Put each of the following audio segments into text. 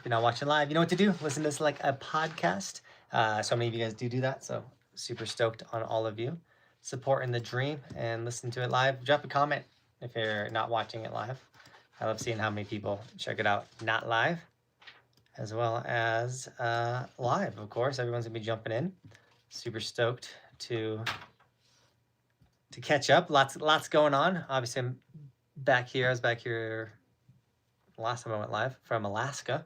you're not watching live, you know what to do. Listen to this like a podcast. So many of you guys do that. So super stoked on all of you supporting the dream and listen to it live. Drop a comment if you're not watching it live. I love seeing how many people check it out not live, as well as live, of course. Everyone's gonna be jumping in. Super stoked to catch up. Lots going on. Obviously, I'm back here. I was back here last time I went live from Alaska.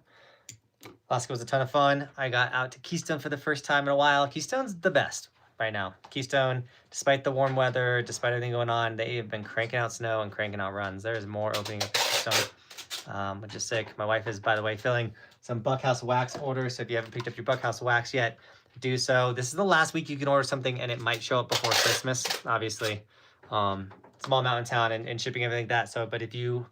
Alaska was a ton of fun. I got out to Keystone for the first time in a while. Keystone's the best right now. Keystone, despite the warm weather, despite everything going on, they have been cranking out snow and cranking out runs. There is more opening up Keystone, which is sick. My wife is, by the way, filling some Buckhouse wax orders. So if you haven't picked up your Buckhouse wax yet, do so. This is the last week you can order something, and it might show up before Christmas, obviously. Small mountain town and shipping, everything like that. So, but if you,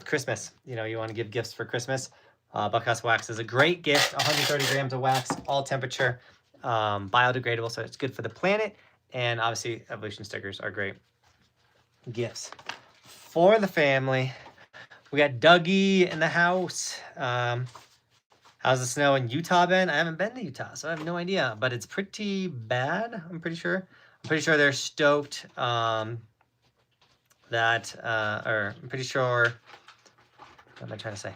Christmas, you know, you want to give gifts for Christmas, Buckhouse wax is a great gift. 130 grams of wax, all temperature, biodegradable, so it's good for the planet. And obviously, Evolution stickers are great gifts for the family. We got Dougie in the house. How's the snow in Utah been? I haven't been to Utah, so I have no idea, but it's pretty bad, I'm pretty sure. I'm pretty sure they're stoked I'm pretty sure, what am I trying to say?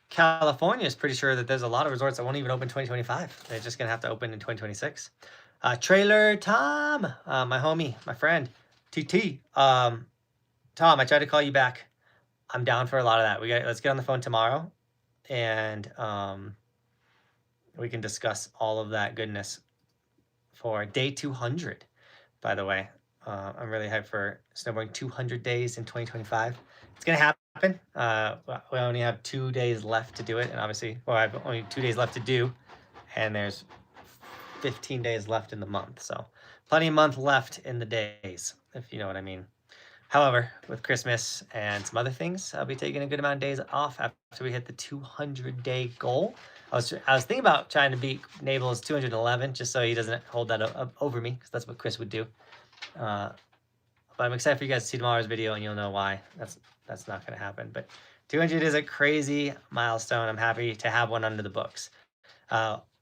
California is pretty sure that there's a lot of resorts that won't even open 2025. They're just gonna have to open in 2026. Trailer Tom, my homie, my friend, TT. Tom, I tried to call you back. I'm down for a lot of that. Let's get on the phone tomorrow, and we can discuss all of that goodness for day 200. By the way, I'm really hyped for snowboarding 200 days in 2025. It's gonna happen. We only have 2 days left to do it, and obviously, well, I have only 2 days left to do, and there's 15 days left in the month, so plenty of month left in the days, if you know what I mean. However, with Christmas and some other things, I'll be taking a good amount of days off after we hit the 200-day goal. I was thinking about trying to beat Nable's 211, just so he doesn't hold that over me, because that's what Chris would do. But I'm excited for you guys to see tomorrow's video, and you'll know why that's not going to happen. But 200 is a crazy milestone. I'm happy to have one under the books.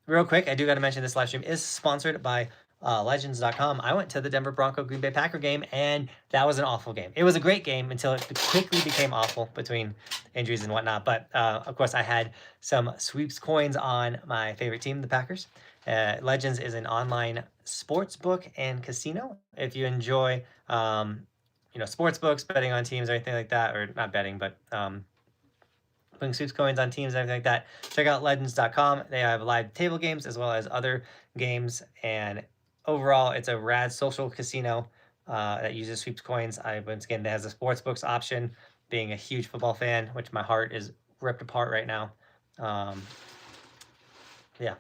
Real quick, I do got to mention this live stream is sponsored by Legends.com. I went to the Denver Bronco Green Bay Packer game, and that was an awful game. It was a great game until it quickly became awful between injuries and whatnot. But of course, I had some sweeps coins on my favorite team, the Packers. Legends is an online sports book and casino. If you enjoy, sports books, betting on teams or anything like that, or not betting, but putting sweeps coins on teams and everything like that, check out legends.com. They have live table games as well as other games, and overall, it's a rad social casino that uses sweeps coins. Once again, that has a sports books option. Being a huge football fan, which my heart is ripped apart right now. Yeah.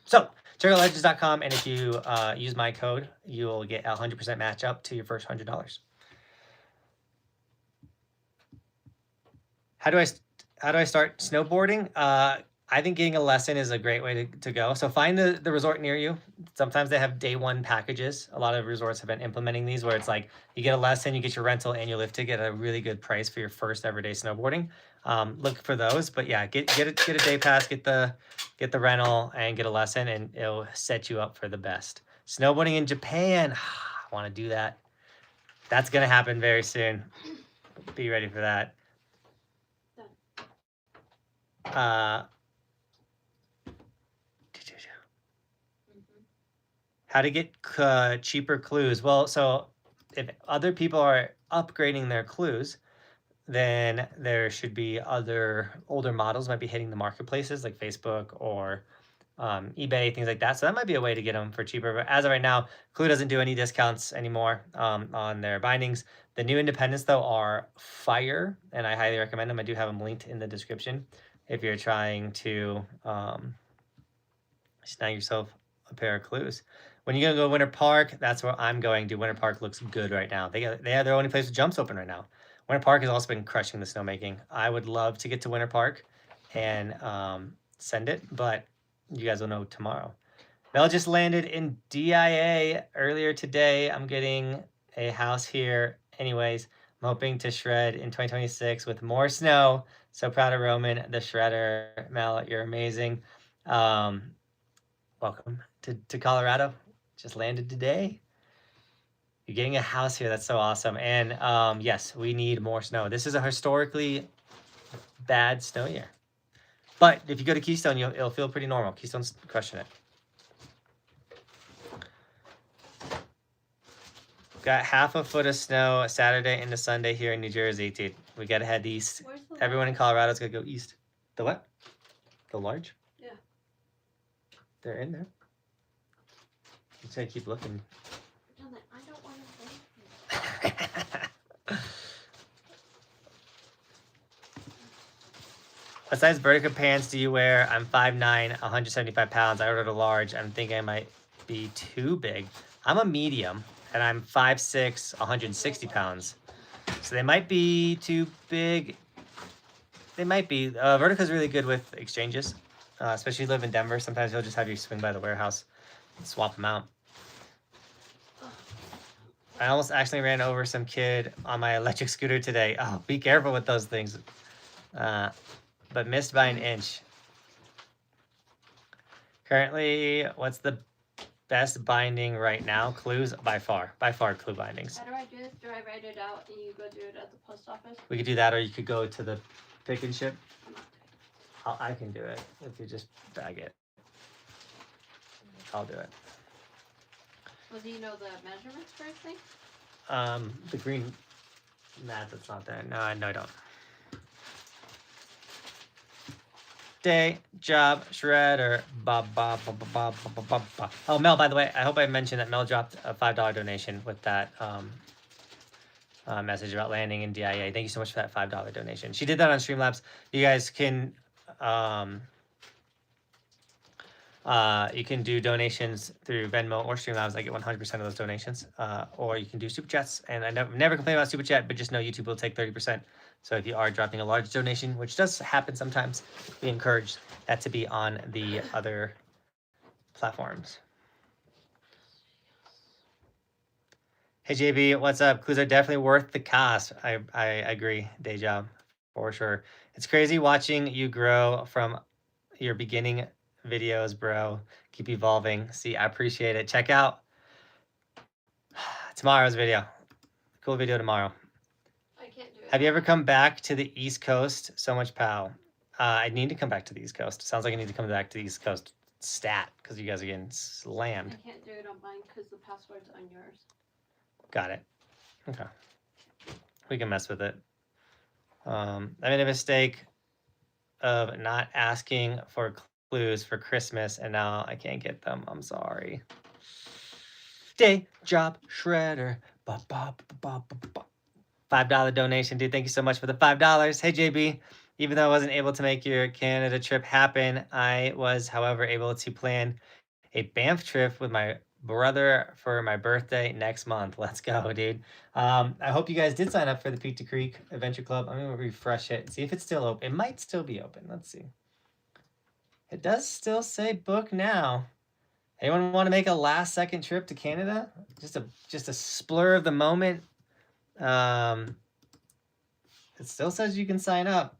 So check out legends.com, and if you use my code, you will get a 100% match up to your first $100. How do I start snowboarding? I think getting a lesson is a great way to go. So find the resort near you. Sometimes they have day one packages. A lot of resorts have been implementing these where it's like you get a lesson, you get your rental and your lift ticket at a really good price for your first ever day snowboarding. Look for those, but yeah, get a day pass, get the rental, and get a lesson, and it'll set you up for the best. Snowboarding in Japan, I want to do that. That's gonna happen very soon. Be ready for that. How to get cheaper clues? Well, so if other people are upgrading their clues, then there should be other older models might be hitting the marketplaces like Facebook or eBay, things like that. So that might be a way to get them for cheaper. But as of right now, Clue doesn't do any discounts anymore on their bindings. The new independents, though, are fire, and I highly recommend them. I do have them linked in the description if you're trying to snag yourself a pair of clues. When you're going to go Winter Park, that's where I'm going to. Winter Park looks good right now. They have their only place with jumps open right now. Winter Park has also been crushing the snowmaking. I would love to get to Winter Park and send it, but you guys will know tomorrow. Mel just landed in DIA earlier today. I'm getting a house here. Anyways, I'm hoping to shred in 2026 with more snow. So proud of Roman, the shredder. Mel, you're amazing. Welcome to Colorado. Just landed today. You're getting a house here. That's so awesome. And yes, we need more snow. This is a historically bad snow year. But if you go to Keystone, it'll feel pretty normal. Keystone's crushing it. Got half a foot of snow Saturday into Sunday here in New Jersey, dude. We gotta head east. Everyone in Colorado's gonna go east. The what? The large? Yeah. They're in there. I'm just gonna keep looking. I don't want to. What size vertical pants do you wear? I'm 5'9", 175 pounds. I ordered a large. I'm thinking I might be too big. I'm a medium, and I'm 5'6", 160 pounds. So they might be too big. They might be. Vertica's really good with exchanges, especially if you live in Denver. Sometimes he'll just have you swing by the warehouse and swap them out. I almost accidentally ran over some kid on my electric scooter today. Oh, be careful with those things. But missed by an inch. Currently, what's the best binding right now? Clues? By far clue bindings. How do I do this? Do I write it out and you go do it at the post office? We could do that, or you could go to the pick and ship. I'm not I can do it if you just bag it. I'll do it. Well, do you know the measurements for everything? The green mat that's not there. No, I don't. Day job shredder. Oh, Mel, by the way, I hope I mentioned that Mel dropped a $5 donation with that message about landing in DIA. Thank you so much for that $5 donation. She did that on Streamlabs. You guys can you can do donations through Venmo or Streamlabs. I get 100% of those donations. Or you can do Super Chats. And I never complain about Super Chat, but just know YouTube will take 30%. So if you are dropping a large donation, which does happen sometimes, we encourage that to be on the other platforms. Hey JB, what's up? Clues are definitely worth the cost. I agree, day job, for sure. It's crazy watching you grow from your beginning videos, bro. Keep evolving. See, I appreciate it. Check out tomorrow's video. Cool video tomorrow. Have you ever come back to the East Coast? So much pal. I need to come back to the East Coast. Sounds like I need to come back to the East Coast stat because you guys are getting slammed. I can't do it on mine because the password's on yours. Got it. Okay. We can mess with it. I made a mistake of not asking for clues for Christmas and now I can't get them. I'm sorry. Day job shredder. $5 donation, dude. Thank you so much for the $5. Hey, JB. Even though I wasn't able to make your Canada trip happen, I was, however, able to plan a Banff trip with my brother for my birthday next month. Let's go, dude. I hope you guys did sign up for the Peak to Creek Adventure Club. I'm going to refresh it, see if it's still open. It might still be open. Let's see. It does still say book now. Anyone want to make a last-second trip to Canada? Just a splur of the moment. It still says you can sign up.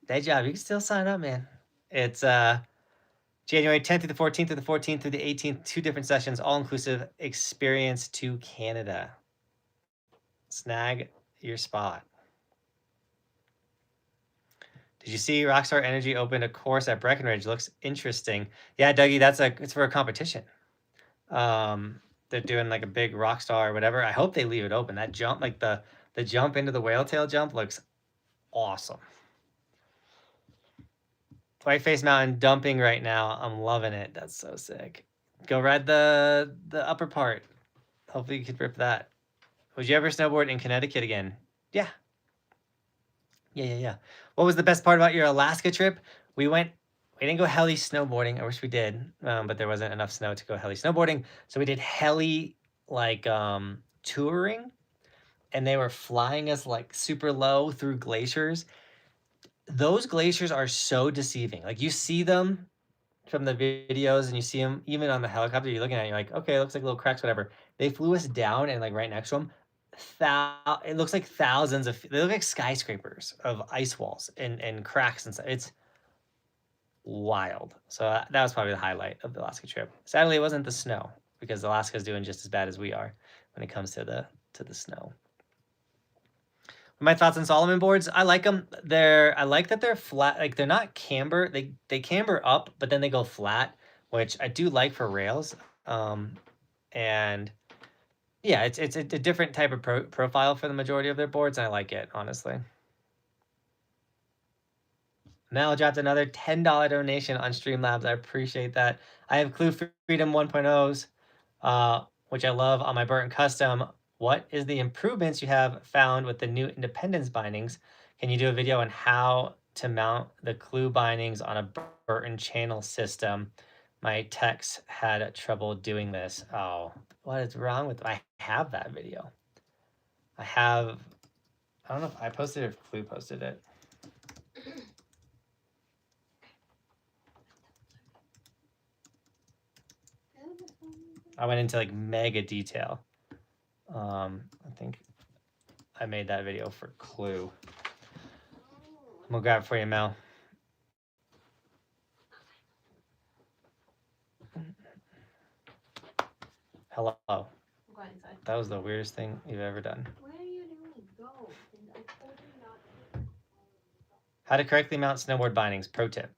Day job, you can still sign up, man. It's January 10th through the 14th, through the 14th through the 18th, 2 different sessions, all-inclusive experience to Canada. Snag your spot. Did you see Rockstar Energy opened a course at Breckenridge? Looks interesting. Yeah, Dougie, it's for a competition. They're doing like a big Rockstar or whatever. I hope they leave it open. That jump, like the jump into the whale tail jump looks awesome. Whiteface Mountain dumping right now. I'm loving it. That's so sick. Go ride the upper part. Hopefully you could rip that. Would you ever snowboard in Connecticut again? Yeah. Yeah. What was the best part about your Alaska trip? We didn't go heli snowboarding. I wish we did, but there wasn't enough snow to go heli snowboarding. So we did heli like touring, and they were flying us like super low through glaciers. Those glaciers are so deceiving. Like you see them from the videos and you see them even on the helicopter. You're looking at it, you're like, okay, it looks like little cracks, whatever. They flew us down and like right next to them, it looks like thousands of, they look like skyscrapers of ice walls and cracks and stuff. It's wild. So that was probably the highlight of the Alaska trip. Sadly, it wasn't the snow, because Alaska's doing just as bad as we are when it comes to the snow. My thoughts on Solomon boards: I like them. I like that they're flat. Like, they're not camber. They camber up, but then they go flat, which I do like for rails. And yeah, it's a different type of profile for the majority of their boards, and I like it, honestly. Mel dropped another $10 donation on Streamlabs. I appreciate that. I have Clue Freedom 1.0s, which I love, on my Burton Custom. What is the improvements you have found with the new Independence bindings? Can you do a video on how to mount the Clue bindings on a Burton channel system? My techs had trouble doing this. Oh, what is wrong with, I have that video. I don't know if I posted it or if Clue posted it. I went into like mega detail. I think I made that video for Clue. I'm gonna grab it for you, Mel. Hello. I'm going inside. That was the weirdest thing you've ever done. What are you doing? Go. I told you not to. How to correctly mount snowboard bindings. Pro tip.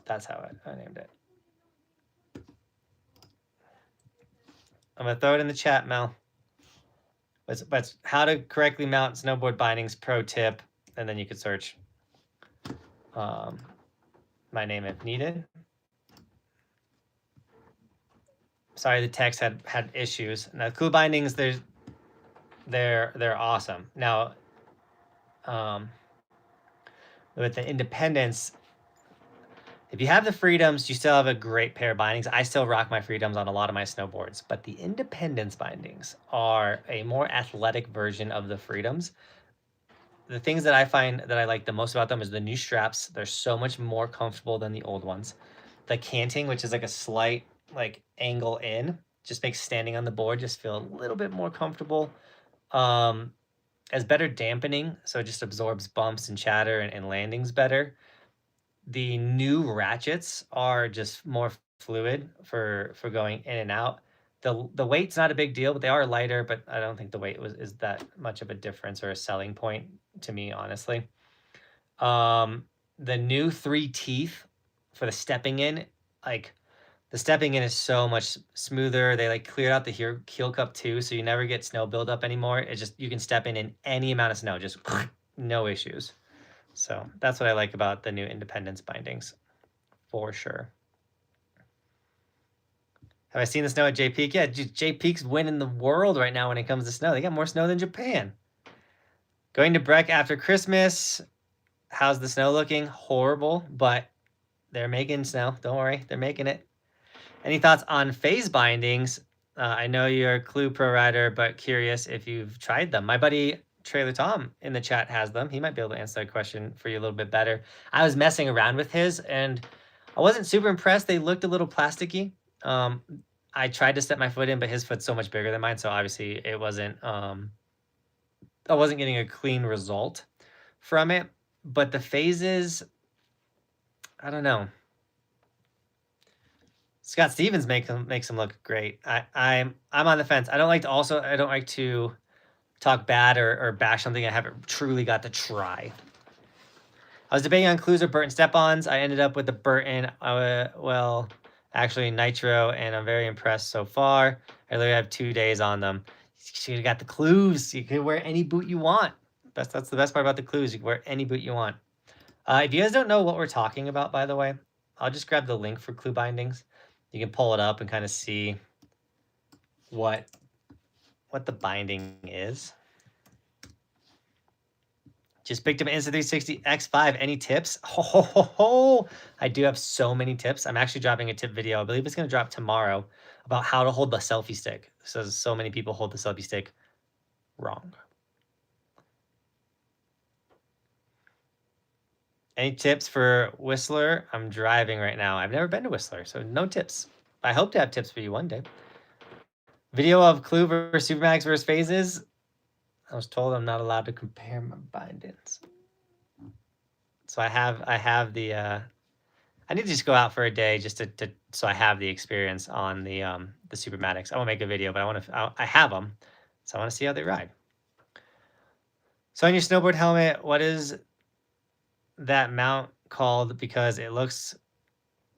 That's how I named it. I'm gonna throw it in the chat, Mel. But how to correctly mount snowboard bindings, pro tip, and then you could search my name if needed. Sorry, the text had issues. Now, Clue bindings, they're awesome. Now, with the Independence, if you have the Freedoms, you still have a great pair of bindings. I still rock my Freedoms on a lot of my snowboards, but the Independence bindings are a more athletic version of the Freedoms. The things that I find that I like the most about them is the new straps. They're so much more comfortable than the old ones. The canting, which is like a slight like angle in, just makes standing on the board just feel a little bit more comfortable. Has better dampening, so it just absorbs bumps and chatter and landings better. The new ratchets are just more fluid for going in and out. The weight's not a big deal, but they are lighter, but I don't think the weight is that much of a difference or a selling point to me, honestly. The new 3 teeth for the stepping in, like the stepping in is so much smoother. They like cleared out the heel cup too, so you never get snow buildup anymore. It's just, you can step in any amount of snow, just no issues. So that's what I like about the new Independence bindings, for sure. Have I seen the snow at Jay Peak? Yeah, Jay Peak's winning the world right now when it comes to snow. They got more snow than Japan. Going to Breck after Christmas. How's the snow looking? Horrible, but they're making snow. Don't worry, they're making it. Any thoughts on phase bindings? I know you're a Clue Pro rider, but curious if you've tried them. My buddy Trailer Tom in the chat has them. He might be able to answer that question for you a little bit better. I was messing around with his, and I wasn't super impressed. They looked a little plasticky. I tried to step my foot in, but his foot's so much bigger than mine, so obviously it wasn't. I wasn't getting a clean result from it. But the phases, I don't know. Scott Stevens makes them look great. I'm on the fence. I don't like to talk bad or bash something I haven't truly got to try. I was debating on Clues or Burton step-ons. I ended up with the Burton, well, actually Nitro, and I'm very impressed so far. I literally have 2 days on them. You got the Clues. You can wear any boot you want. That's the best part about the Clues. You can wear any boot you want. If you guys don't know what we're talking about, by the way, I'll just grab the link for Clue bindings. You can pull it up and kind of see what the binding is. Just picked up an Insta360 X5. Any tips? I do have so many tips. I'm actually dropping a tip video. I believe it's going to drop tomorrow about how to hold the selfie stick. So many people hold the selfie stick wrong. Any tips for Whistler? I'm driving right now. I've never been to Whistler, so no tips. I hope to have tips for you one day. Video of Clue versus Supermax versus phases. I was told I'm not allowed to compare my bindings. So I have the I need to just go out for a day just to so I have the experience on the Supermatics. I won't make a video, but I have them, so I want to see how they ride. So on your snowboard helmet, what is that mount called? Because it looks,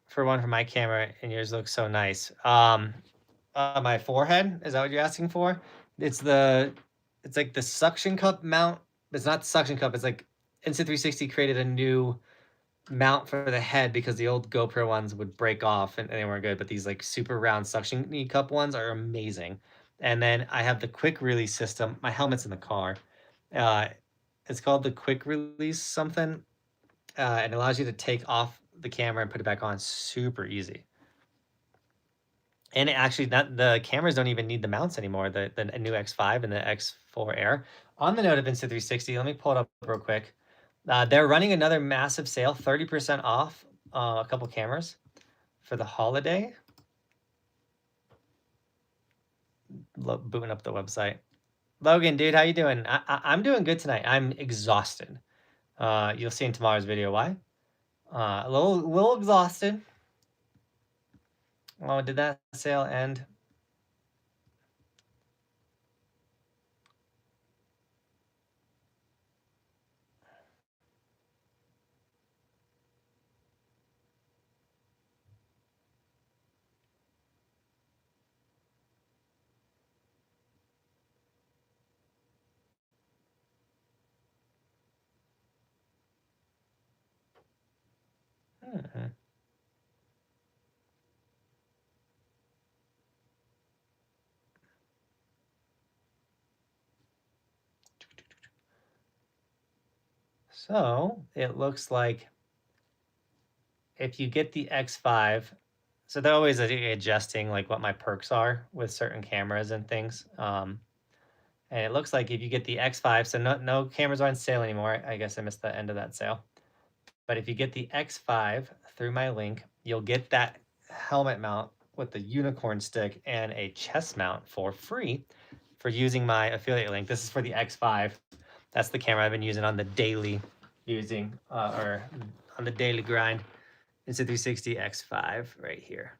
for one from my camera, and yours looks so nice. My forehead, is that what you're asking for? It's like the suction cup mount. It's not the suction cup. It's like Insta360 created a new mount for the head because the old GoPro ones would break off and they weren't good, but these like super round suction cup ones are amazing. And then I have the quick release system. My helmet's in the car. It's called the quick release something, and it allows you to take off the camera and put it back on super easy. And it actually, the cameras don't even need the mounts anymore. The new X5 and the X4 Air. On the note of Insta360, let me pull it up real quick. They're running another massive sale, 30% off a couple cameras for the holiday. Booting up the website. Logan, dude, how you doing? I'm doing good tonight. I'm exhausted. You'll see in tomorrow's video why. A little exhausted. Oh, did that sale end? Mm-hmm. So it looks like if you get the X5, so they're always adjusting like what my perks are with certain cameras and things. And it looks like if you get the X5, so no cameras are on sale anymore. I guess I missed the end of that sale. But if you get the X5 through my link, you'll get that helmet mount with the unicorn stick and a chest mount for free for using my affiliate link. This is for the X5. That's the camera I've been using on the daily or on the daily grind. Insta360 X5 right here.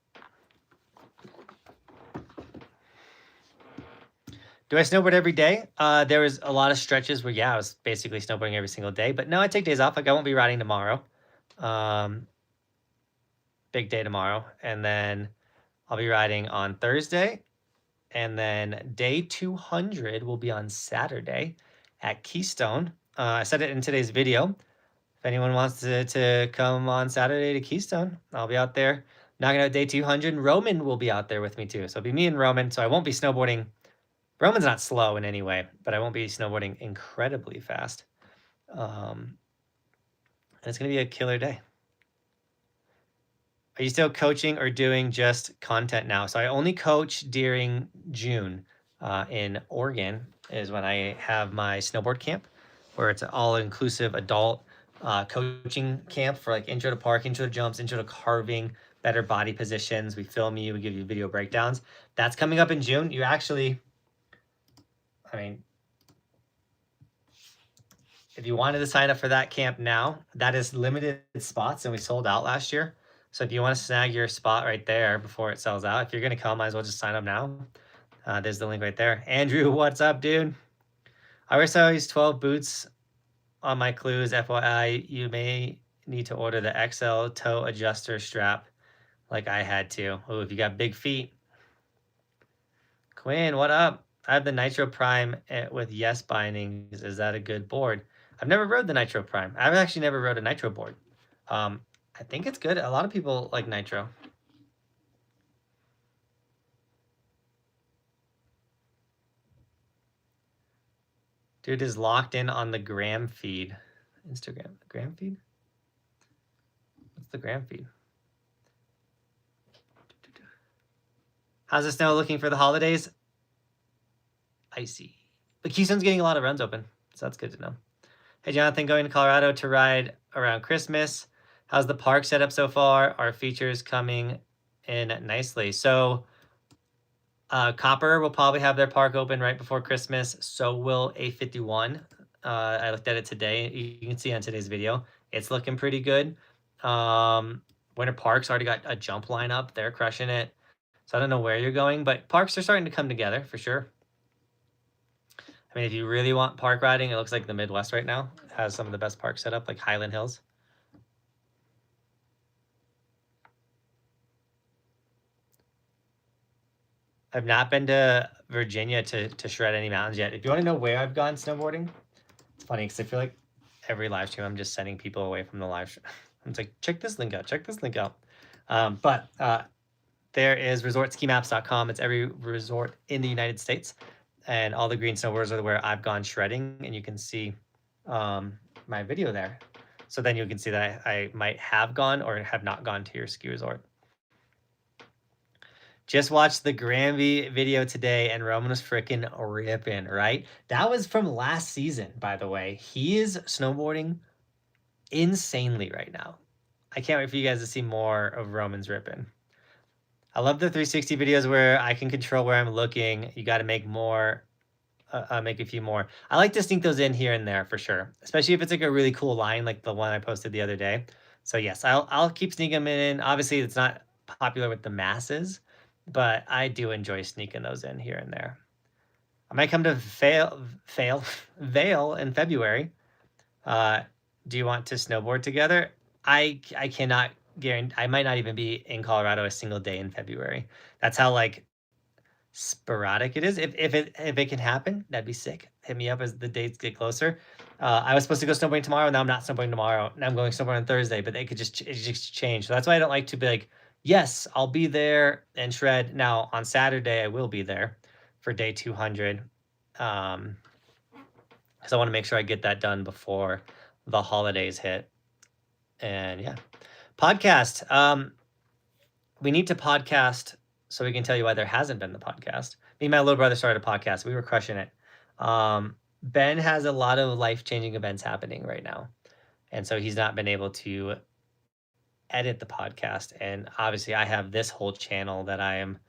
Do I snowboard every day? There was a lot of stretches where, yeah, I was basically snowboarding every single day. But no, I take days off. Like I won't be riding tomorrow. Big day tomorrow. And then I'll be riding on Thursday. And then day 200 will be on Saturday at Keystone. I said it in today's video. If anyone wants to come on Saturday to Keystone, I'll be out there knocking out day 200. Roman will be out there with me too. So it'll be me and Roman. So I won't be snowboarding. Roman's not slow in any way, but I won't be snowboarding incredibly fast. And it's going to be a killer day. Are you still coaching or doing just content now? So I only coach during June in Oregon is when I have my snowboard camp, where it's an all-inclusive adult coaching camp for like intro to park, intro to jumps, intro to carving, better body positions. We film you, we give you video breakdowns. That's coming up in June. You actually, I mean, if you wanted to sign up for that camp now, that is limited spots and we sold out last year. So if you want to snag your spot right there before it sells out, if you're going to come, might as well just sign up now. There's the link right there. Andrew, what's up, dude? I always use 12 boots on my clues. FYI, you may need to order the XL toe adjuster strap like I had to. Oh, if you got big feet. Quinn, what up? I have the Nitro Prime with Yes bindings. Is that a good board? I've never rode the Nitro Prime. I've actually never rode a Nitro board. I think it's good. A lot of people like Nitro. Dude is locked in on the gram feed. Instagram, the gram feed? What's the gram feed? How's the snow looking for the holidays? Icy. But Keystone's getting a lot of runs open, so that's good to know. Hey, Jonathan, going to Colorado to ride around Christmas. How's the park set up so far? Are features coming in nicely? So Copper will probably have their park open right before Christmas. So will A51. I looked at it today. You can see on today's video. It's looking pretty good. Winter Park's already got a jump lineup. They're crushing it. So I don't know where you're going, but parks are starting to come together for sure. I mean, if you really want park riding, it looks like the Midwest right now has some of the best parks set up, like Highland Hills. I've not been to Virginia to shred any mountains yet. If you want to know where I've gone snowboarding, it's funny because I feel like every live stream I'm just sending people away from the live stream. I'm like, check this link out, check this link out. There is resortskimaps.com. It's every resort in the United States. And all the green snowboards are where I've gone shredding. And you can see my video there. So then you can see that I might have gone or have not gone to your ski resort. Just watched the Granby video today and Roman was freaking ripping, right? That was from last season, by the way. He is snowboarding insanely right now. I can't wait for you guys to see more of Roman's ripping. I love the 360 videos where I can control where I'm looking. You got to make more, make a few more. I like to sneak those in here and there for sure, especially if it's like a really cool line like the one I posted the other day. So yes, I'll keep sneaking them in. Obviously, it's not popular with the masses, but I do enjoy sneaking those in here and there. I might come to Vail in February. Do you want to snowboard together? I cannot guarantee. I might not even be in Colorado a single day in February. That's how like sporadic it is. If it can happen, that'd be sick. Hit me up as the dates get closer. I was supposed to go snowboarding tomorrow. Now I'm not snowboarding tomorrow. Now I'm going snowboarding on Thursday. But it just change. So that's why I don't like to be like, yes, I'll be there and shred. Now on Saturday I will be there for day 200. Because I want to make sure I get that done before the holidays hit. And yeah, podcast. We need to podcast so we can tell you why there hasn't been the podcast. Me and my little brother started a podcast. We were crushing it. Ben has a lot of life-changing events happening right now. And so he's not been able to edit the podcast. And obviously I have this whole channel that I am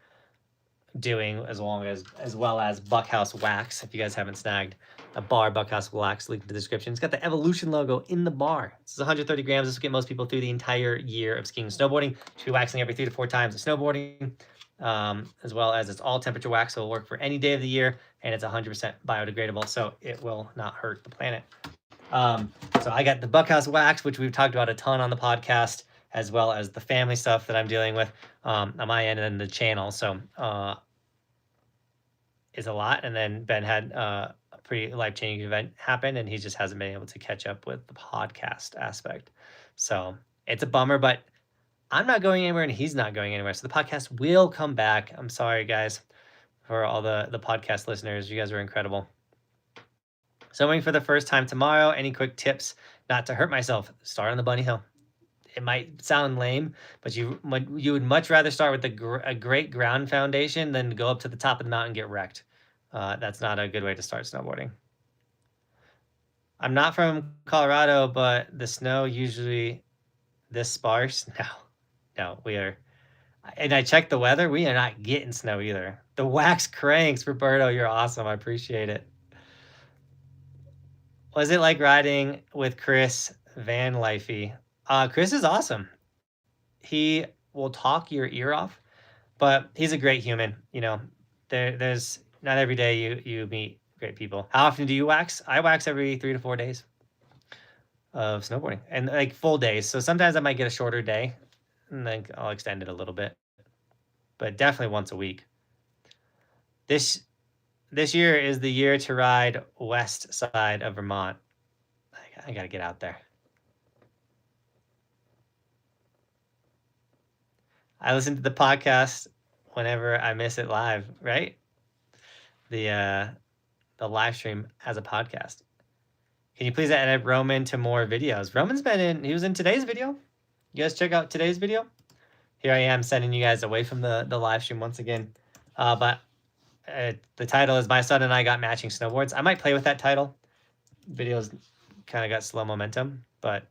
doing as well as Buckhouse Wax. If you guys haven't snagged a bar, Buckhouse Wax, link in the description. It's got the Evolution logo in the bar. This is 130 grams. This will get most people through the entire year of skiing and snowboarding. Should be waxing every 3 to 4 times of snowboarding, as well as it's all temperature wax, so it'll work for any day of the year, and it's 100% biodegradable, so it will not hurt the planet. So I got the Buckhouse Wax, which we've talked about a ton on the podcast, as well as the family stuff that I'm dealing with on my end and the channel. So it's a lot. And then Ben had a pretty life-changing event happen, and he just hasn't been able to catch up with the podcast aspect. So it's a bummer, but I'm not going anywhere and he's not going anywhere. So the podcast will come back. I'm sorry, guys, for all the podcast listeners. You guys are incredible. Snowboarding for the first time tomorrow. Any quick tips not to hurt myself? Start on the bunny hill. It might sound lame, but you would much rather start with a great ground foundation than go up to the top of the mountain and get wrecked. That's not a good way to start snowboarding. I'm not from Colorado, but the snow usually this sparse. No, we are. And I checked the weather. We are not getting snow either. The wax cranks, Roberto. You're awesome. I appreciate it. Was it like riding with Chris Van Lifey? Chris is awesome. He will talk your ear off, but he's a great human. You know, there's not every day you meet great people. How often do you wax? I wax every 3 to 4 days of snowboarding, and like full days. So sometimes I might get a shorter day, and then I'll extend it a little bit, but definitely once a week. This year is the year to ride west side of Vermont. I got to get out there. I listen to the podcast whenever I miss it live, right? The live stream as a podcast. Can you please add Roman to more videos? Roman's he was in today's video. You guys check out today's video. Here I am sending you guys away from the live stream once again. But the title is My Son and I Got Matching Snowboards. I might play with that title. Videos kind of got slow momentum, but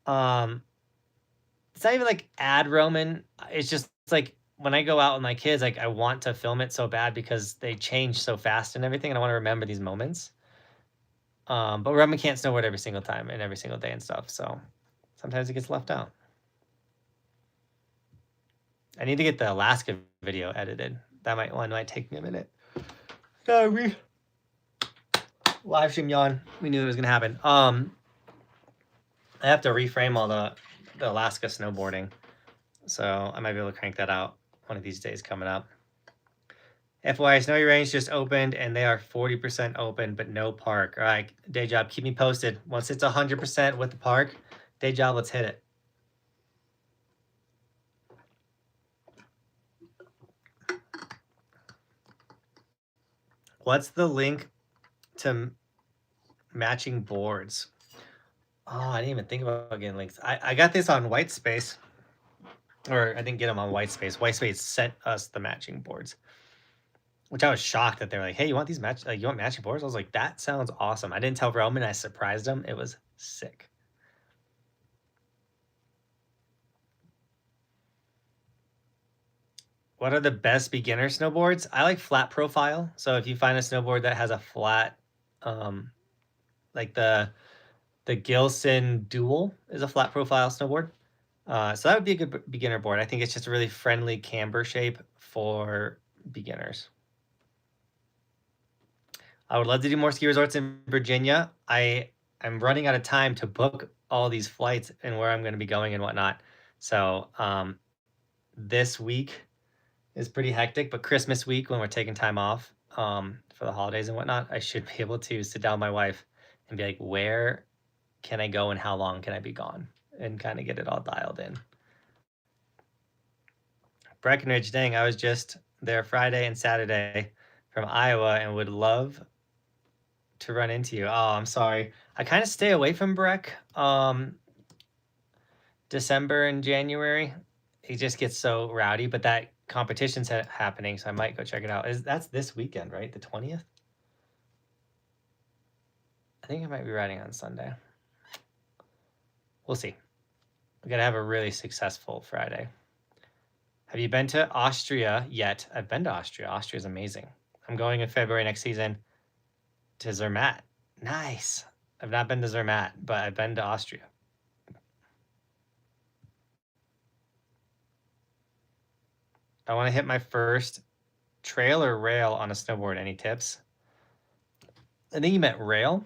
it's not even like ad Roman. It's just like when I go out with my kids, like I want to film it so bad because they change so fast and everything, and I want to remember these moments. But Roman can't snowboard every single time and every single day and stuff, so sometimes it gets left out. I need to get the Alaska video edited. That might take me a minute. Live stream yawn. We knew it was gonna happen. I have to reframe all the Alaska snowboarding, so I might be able to crank that out one of these days coming up. FYI, Snowy Range just opened and they are 40% open, but no park. All right, day job, keep me posted. Once it's 100% with the park, day job, let's hit it. What's the link to matching boards? Oh, I didn't even think about getting links. I got this on Whitespace, or I didn't get them on Whitespace. Whitespace sent us the matching boards, which I was shocked that they were like, "Hey, you want these you want matching boards?" I was like, "That sounds awesome." I didn't tell Roman. I surprised him. It was sick. What are the best beginner snowboards? I like flat profile. So if you find a snowboard that has a flat, like the Gilson Dual is a flat profile snowboard. So that would be a good beginner board. I think it's just a really friendly camber shape for beginners. I would love to do more ski resorts in Virginia. I'm running out of time to book all these flights and where I'm going to be going and whatnot. So this week is pretty hectic, but Christmas week when we're taking time off for the holidays and whatnot, I should be able to sit down with my wife and be like, where can I go and how long can I be gone? And kind of get it all dialed in. Breckenridge, dang, I was just there Friday and Saturday from Iowa and would love to run into you. Oh, I'm sorry. I kind of stay away from Breck December and January. It just gets so rowdy, but that competition's happening, so I might go check it out. That's this weekend, right? The 20th? I think I might be riding on Sunday. We'll see. We gotta have a really successful Friday. Have you been to Austria yet? I've been to Austria. Austria's amazing. I'm going in February next season to Zermatt. Nice. I've not been to Zermatt, but I've been to Austria. I want to hit my first trail or rail on a snowboard. Any tips? I think you meant rail.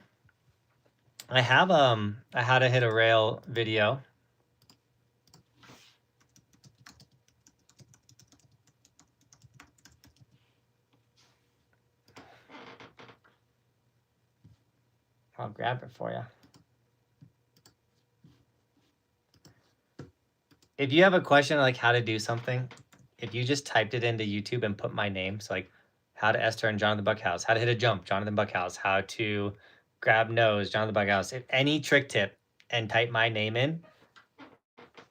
I have a how to hit a rail video. I'll grab it for you. If you have a question like how to do something, if you just typed it into YouTube and put my name, so like how to S-turn, Johnathan Buckhouse, how to hit a jump, Johnathan Buckhouse, how to grab nose, Johnathan Buckhouse, if any trick tip and type my name in,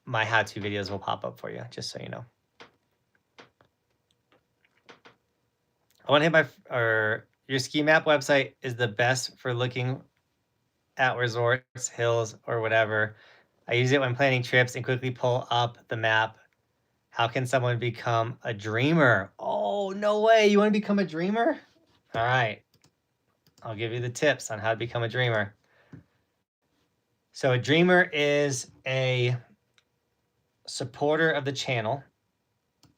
my how-to videos will pop up for you, just so you know. I want to hit your ski map website is the best for looking at resorts, hills, or whatever. I use it when planning trips and quickly pull up the map. How can someone become a dreamer? Oh, no way. You want to become a dreamer? All right. I'll give you the tips on how to become a dreamer. So a dreamer is a supporter of the channel.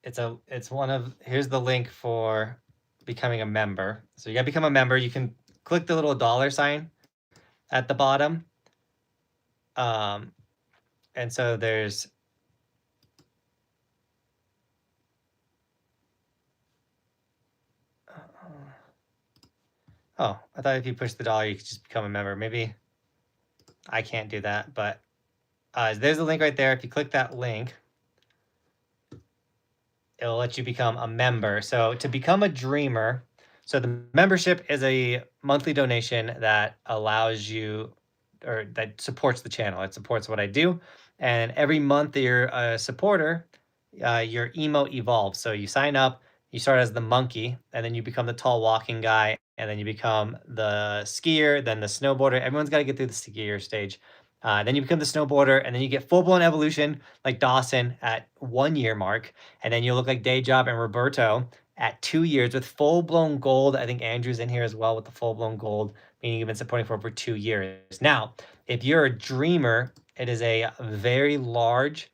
It's one of, here's the link for becoming a member. So you got to become a member. You can click the little $ at the bottom. And so there's oh, I thought if you push the $, you could just become a member. Maybe I can't do that, but there's a link right there. If you click that link, it'll let you become a member. So to become a dreamer, so the membership is a monthly donation that allows you, or that supports the channel. It supports what I do. And every month that you're a supporter, your emote evolves. So you sign up, you start as the monkey, and then you become the tall walking guy, and then you become the skier, then the snowboarder. Everyone's got to get through the skier stage. Then you become the snowboarder, and then you get full-blown evolution like Dawson at 1 year mark, and then you look like Day Job and Roberto at 2 years with full-blown gold. I think Andrew's in here as well with the full-blown gold, meaning you've been supporting for over 2 years. Now, if you're a dreamer, it is a very large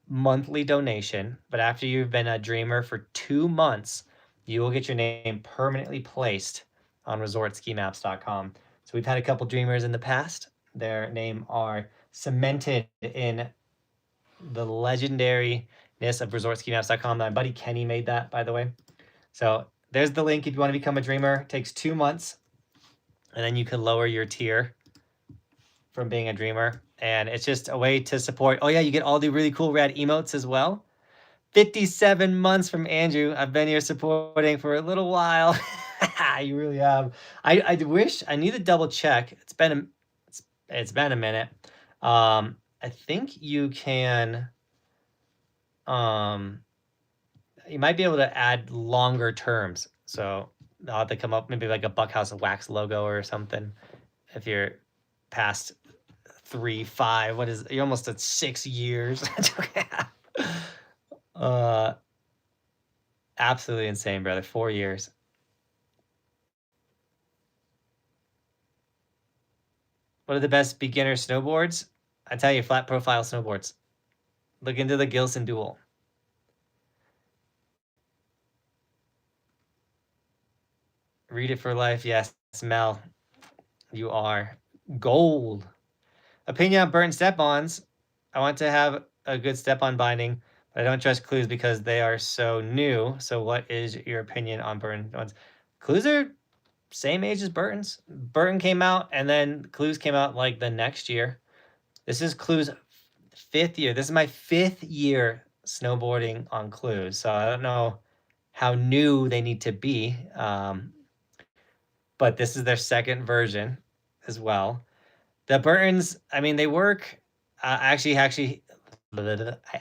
monthly donation, but after you've been a dreamer for 2 months, you will get your name permanently placed on resortskimaps.com. So we've had a couple dreamers in the past. Their name are cemented in the legendariness of resortskimaps.com. My buddy Kenny made that, by the way. So there's the link if you want to become a dreamer. It takes 2 months, and then you can lower your tier from being a dreamer. And it's just a way to support. Oh yeah, you get all the really cool rad emotes as well. 57 months from Andrew. I've been here supporting for a little while. You really have. I wish I need to double check. It's been a minute. I think you can. You might be able to add longer terms. So I'll have to come up maybe like a Buckhouse wax logo or something. If you're past 3, 5, what is you're almost at 6 years. Absolutely insane, brother. 4 years. What are the best beginner snowboards? I tell you, flat profile snowboards. Look into the Gilson Duel. Read it for life. Yes, Mel. You are gold. Opinion on burnt step-ons. I want to have a good step-on binding, but I don't trust Clues because they are so new. So what is your opinion on burnt ones? Clues are same age as Burton's. Burton came out, and then Clues came out like the next year. This is Clues' 5th year. This is my 5th year snowboarding on Clues. So I don't know how new they need to be. But this is their 2nd version as well. The Burtons, I mean, they work. I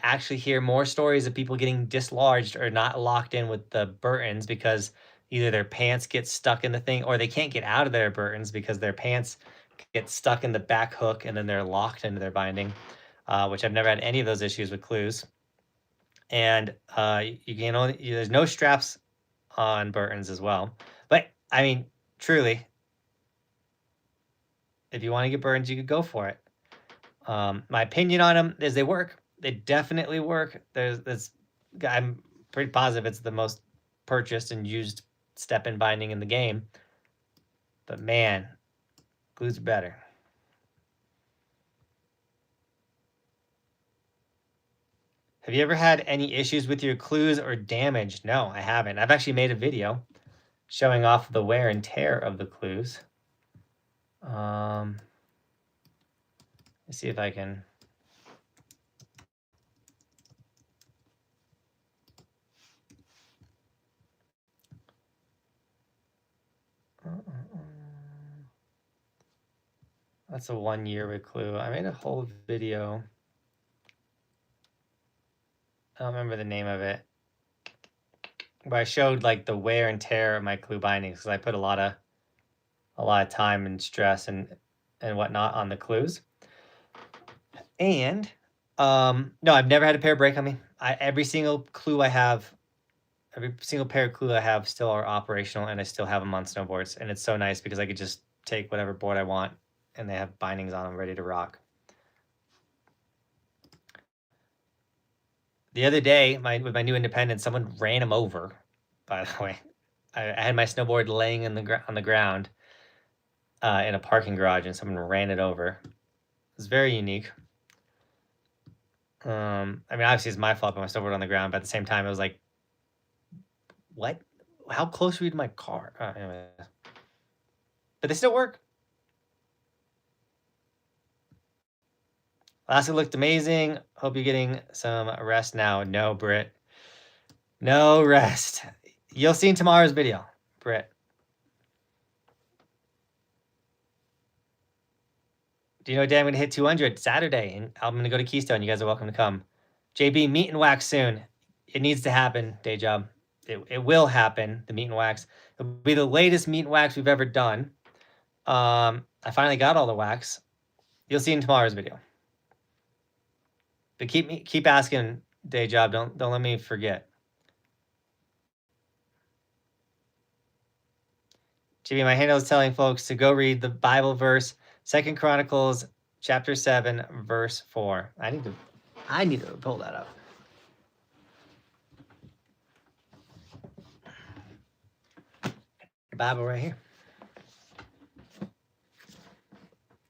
actually hear more stories of people getting dislodged or not locked in with the Burtons because either their pants get stuck in the thing or they can't get out of their Burtons because their pants get stuck in the back hook and then they're locked into their binding, which I've never had any of those issues with Clues. And you can only there's no straps on Burtons as well. But I mean, truly, if you want to get Burtons, you could go for it. My opinion on them is they work. They definitely work. I'm pretty positive it's the most purchased and used step-in binding in the game. But man, Clues are better. Have you ever had any issues with your Clues or damage? No, I haven't. I've actually made a video showing off the wear and tear of the Clues. Let's see if I can. That's a 1 year with Clue. I made a whole video. I don't remember the name of it, but I showed like the wear and tear of my Clue bindings because I put a lot of time and stress and whatnot on the Clues. And no, I've never had a pair break on me. Every single Clue I have, every single pair of Clue I have still are operational, and I still have them on snowboards. And it's so nice because I could just take whatever board I want, and they have bindings on them ready to rock. The other day, with my new Independence, someone ran him over. By the way, I had my snowboard laying on the ground in a parking garage, and someone ran it over. It was very unique. I mean, obviously it's my fault, but my snowboard on the ground. But at the same time, it was like, what? How close were you to my car? Anyway. But they still work. Alaska looked amazing. Hope you're getting some rest now. No, Britt. No rest. You'll see in tomorrow's video, Britt. Do you know day I'm going to hit 200? Saturday. And I'm going to go to Keystone. You guys are welcome to come. JB, meet and wax soon. It needs to happen, Day Job. It will happen, the meet and wax. It'll be the latest meet and wax we've ever done. I finally got all the wax. You'll see in tomorrow's video. But keep asking, Day Job. Don't let me forget. Jimmy, my handle is telling folks to go read the Bible verse, 2 Chronicles chapter 7, verse 4. I need to pull that up. The Bible right here.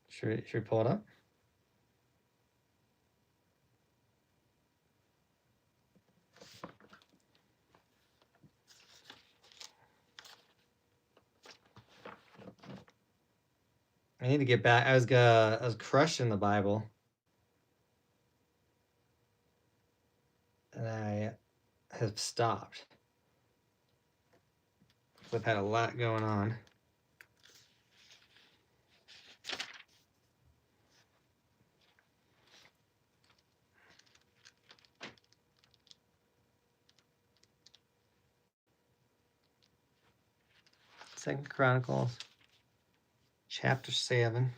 Should we pull it up? I need to get back. I was crushing the Bible, and I have stopped. I've had a lot going on. Second Chronicles, chapter 7,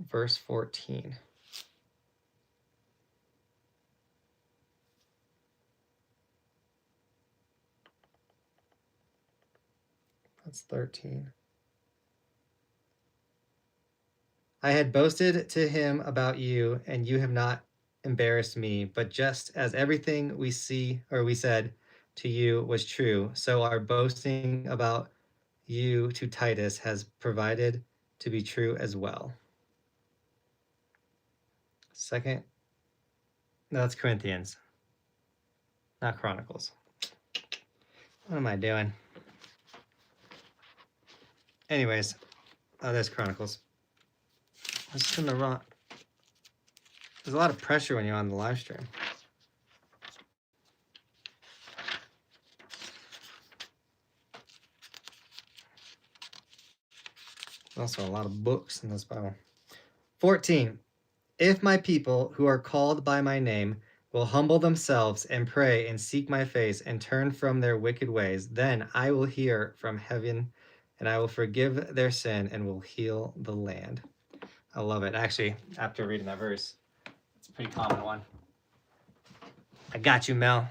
verse 14. That's 13. I had boasted to him about you, and you have not embarrassed me, but just as everything we said to you was true, so our boasting about you to Titus has provided to be true as well. No, that's Corinthians, not Chronicles. What am I doing? Anyways, there's Chronicles. I was just in the wrong. There's a lot of pressure when you're on the live stream. Also, a lot of books in this Bible. 14. If my people who are called by my name will humble themselves and pray and seek my face and turn from their wicked ways, then I will hear from heaven and I will forgive their sin and will heal the land. I love it. Actually, after reading that verse, it's a pretty common one. I got you, Mel.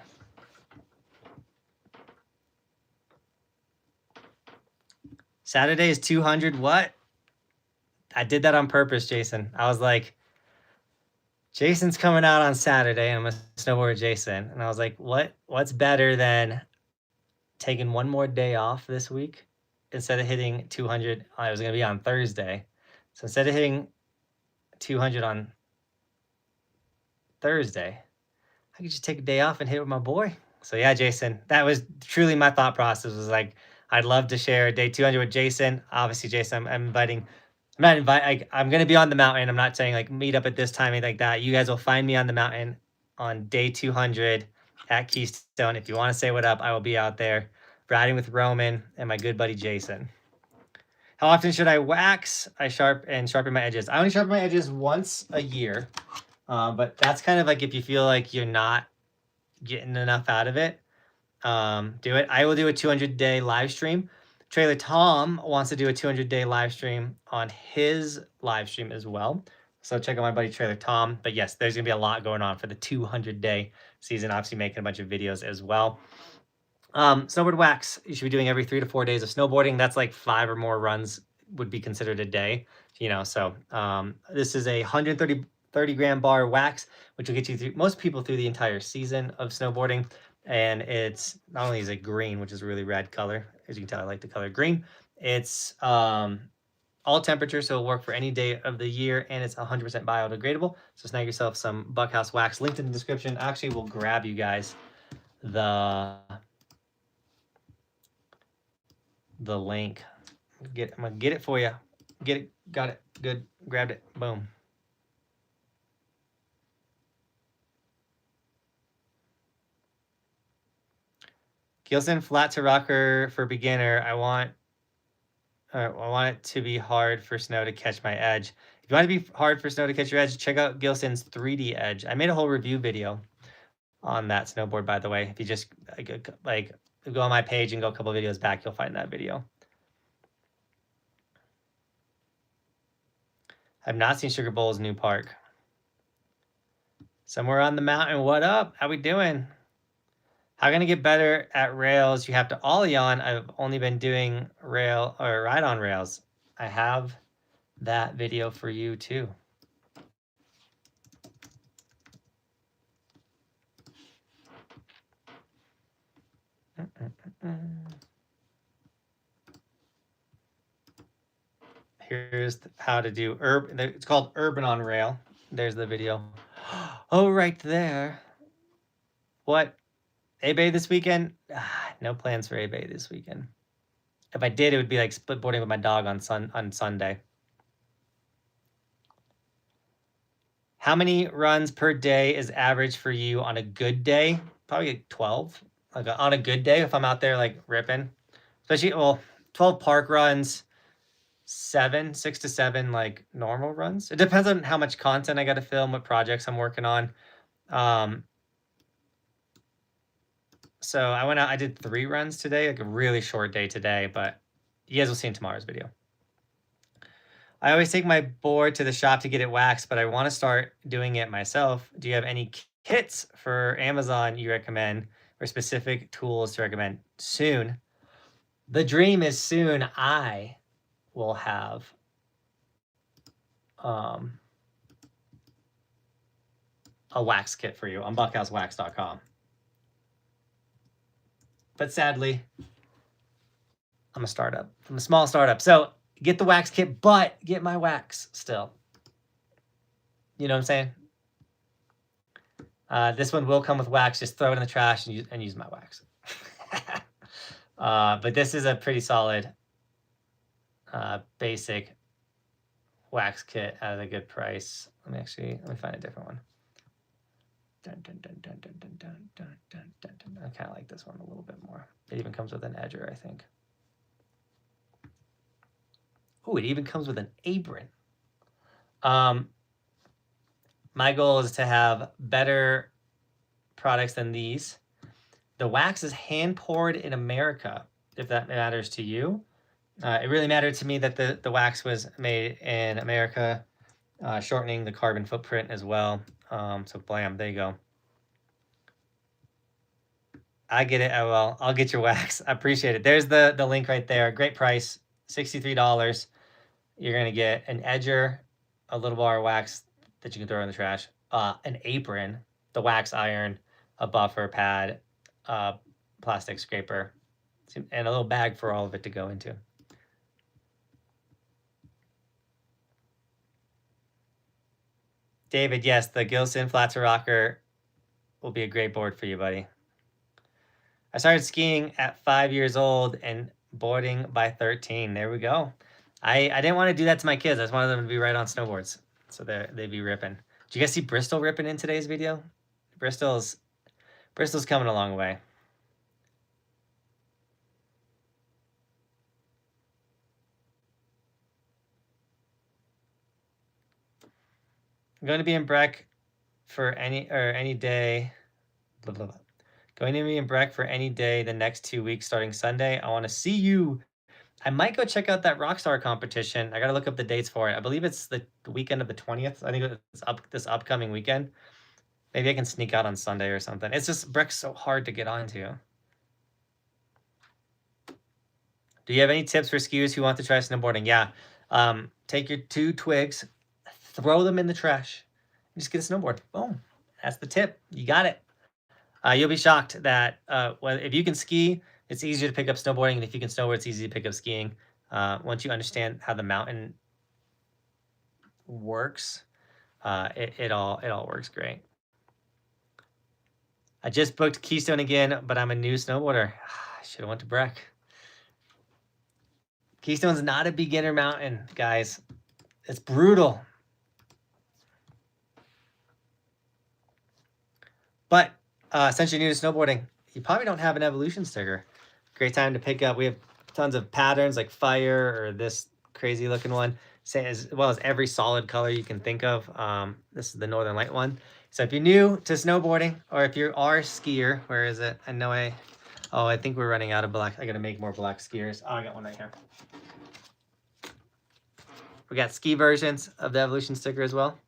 Saturday is 200. What? I did that on purpose, Jason. I was like, Jason's coming out on Saturday. I'm a snowboard Jason. And I was like, what's better than taking one more day off this week instead of hitting 200? I was going to be on Thursday. So instead of hitting 200 on Thursday, I could just take a day off and hit with my boy. So yeah, Jason, that was truly my thought process, was like, I'd love to share day 200 with Jason. Obviously, Jason, I'm going to be on the mountain. I'm not saying like meet up at this time, anything like that. You guys will find me on the mountain on day 200 at Keystone. If you want to say what up, I will be out there riding with Roman and my good buddy Jason. How often should I wax? I sharpen my edges. I only sharpen my edges once a year, but that's kind of like if you feel like you're not getting enough out of it, do it. I will do a 200-day live stream. Trailer Tom wants to do a 200-day live stream on his live stream as well. So check out my buddy Trailer Tom. But yes, there's going to be a lot going on for the 200-day season. Obviously making a bunch of videos as well. Snowboard wax, you should be doing every 3 to 4 days of snowboarding. That's like 5 or more runs would be considered a day, you know. So this is a 130 gram bar wax, which will get you through, most people, through the entire season of snowboarding. And it's not only is it green, which is a really rad color. As you can tell, I like the color green. It's all temperature, so it'll work for any day of the year, and it's 100% biodegradable. So snag yourself some Buckhouse wax, linked in the description. Actually, we'll grab you guys the link. I'm gonna get it for you. Get it, got it, good, grabbed it, boom. Gilson, flat to rocker for beginner. I want it to be hard for snow to catch my edge. If you want to be hard for snow to catch your edge, check out Gilson's 3D edge. I made a whole review video on that snowboard, by the way. If you just like go on my page and go a couple videos back, you'll find that video. I've not seen Sugar Bowl's new park. Somewhere on the mountain. What up? How we doing? How can I get better at rails? You have to ollie on. I've only been doing rail or ride on rails. I have that video for you too. Here's how to do urban. It's called Urban on Rail. There's the video. Oh, right there. What? A-Bay this weekend? No plans for A-Bay this weekend. If I did, it would be like split boarding with my dog on Sunday. How many runs per day is average for you on a good day? Probably like 12. Like on a good day, if I'm out there like ripping, especially 12 park runs, 6 to 7 like normal runs. It depends on how much content I got to film, what projects I'm working on. So I went out, I did 3 runs today, like a really short day today, but you guys will see in tomorrow's video. I always take my board to the shop to get it waxed, but I want to start doing it myself. Do you have any kits for Amazon you recommend or specific tools to recommend? Soon. The dream is soon I will have a wax kit for you on buckousewax.com. But sadly, I'm a startup. I'm a small startup. So get the wax kit, but get my wax still. You know what I'm saying? This one will come with wax. Just throw it in the trash and use my wax. But this is a pretty solid basic wax kit at a good price. Let me find a different one. I kind of like this one a little bit more. It even comes with an edger, I think. Oh, it even comes with an apron. My goal is to have better products than these. The wax is hand poured in America, if that matters to you. It really mattered to me that the wax was made in America, shortening the carbon footprint as well. So blam, there you go. I get it. Oh, well, I'll get your wax. I appreciate it. There's the link right there. Great price, $63. You're going to get an edger, a little bar of wax that you can throw in the trash, an apron, the wax iron, a buffer pad, plastic scraper, and a little bag for all of it to go into. David, yes, the Gilson Flatzer Rocker will be a great board for you, buddy. I started skiing at 5 years old and boarding by 13. There we go. I didn't want to do that to my kids. I just wanted them to be right on snowboards. So they'd be ripping. Did you guys see Bristol ripping in today's video? Bristol's coming a long way. I'm going to be in Breck for any day. Blah, blah, blah. Going to be in Breck for any day the next 2 weeks starting Sunday. I want to see you. I might go check out that Rockstar competition. I got to look up the dates for it. I believe it's the weekend of the 20th. I think it's this upcoming weekend. Maybe I can sneak out on Sunday or something. It's just Breck's so hard to get onto. Do you have any tips for skiers who want to try snowboarding? Yeah. Take your 2 twigs, throw them in the trash, and just get a snowboard. Boom. That's the tip. You got it. You'll be shocked that if you can ski, it's easier to pick up snowboarding, and if you can snowboard, it's easy to pick up skiing. Once you understand how the mountain works, it all works great. I just booked Keystone again, but I'm a new snowboarder. I should have went to Breck. Keystone's not a beginner mountain, guys. It's brutal. But since you're new to snowboarding, you probably don't have an Evolution sticker. Great time to pick up. We have tons of patterns like fire or this crazy looking one, as well as every solid color you can think of. This is the Northern Light one. So if you're new to snowboarding, or if you are a skier, where is it? I think we're running out of black. I gotta make more black skiers. Oh, I got one right here. We got ski versions of the Evolution sticker as well.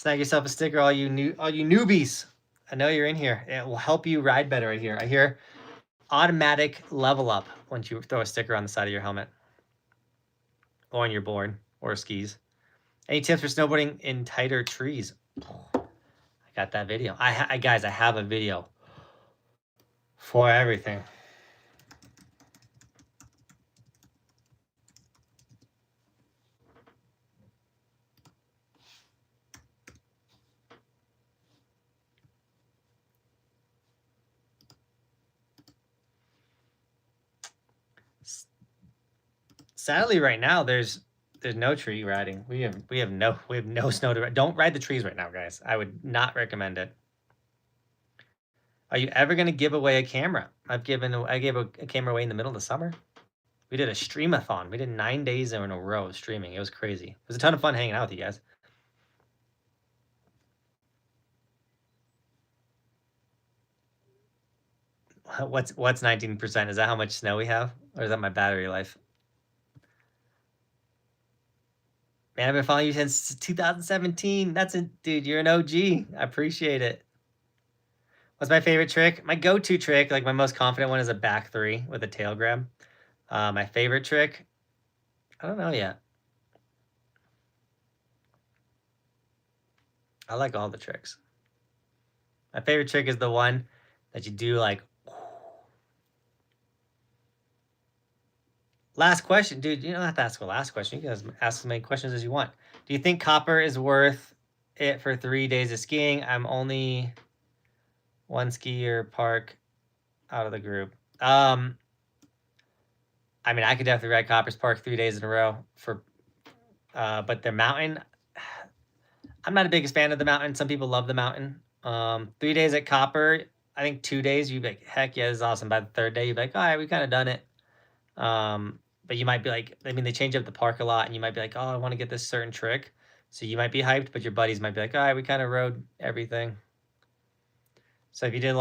Snag yourself a sticker, all you newbies. I know you're in here. It will help you ride better right here. I hear automatic level up once you throw a sticker on the side of your helmet or on your board or skis. Any tips for snowboarding in tighter trees? I got that video. Guys, I have a video for everything. Sadly, right now there's no tree riding. We have no snow to ride. Don't ride the trees right now, guys. I would not recommend it. Are you ever gonna give away a camera? I gave a camera away in the middle of the summer. We did a streamathon. We did 9 days in a row of streaming. It was crazy. It was a ton of fun hanging out with you guys. What's 19%? Is that how much snow we have? Or is that my battery life? Man, I've been following you since 2017. That's it, dude. You're an OG. I appreciate it. What's my favorite trick? My go-to trick, like my most confident one, is a back three with a tail grab. My favorite trick, I don't know yet. I like all the tricks. My favorite trick is the one that you do like. Last question, dude. You don't have to ask the last question. You can ask as many questions as you want. Do you think copper is worth it for 3 days of skiing? I'm only one skier park out of the group. I mean, I could definitely ride Copper's Park 3 days in a row but the mountain, I'm not a biggest fan of the mountain. Some people love the mountain. 3 days at Copper, I think 2 days, you'd be like, heck yeah, this is awesome. By the third day, you'd be like, all right, we kind of done it. But you might be like, I mean, they change up the park a lot, and you might be like, oh, I want to get this certain trick. So you might be hyped, but your buddies might be like, all right, we kind of rode everything. So if you did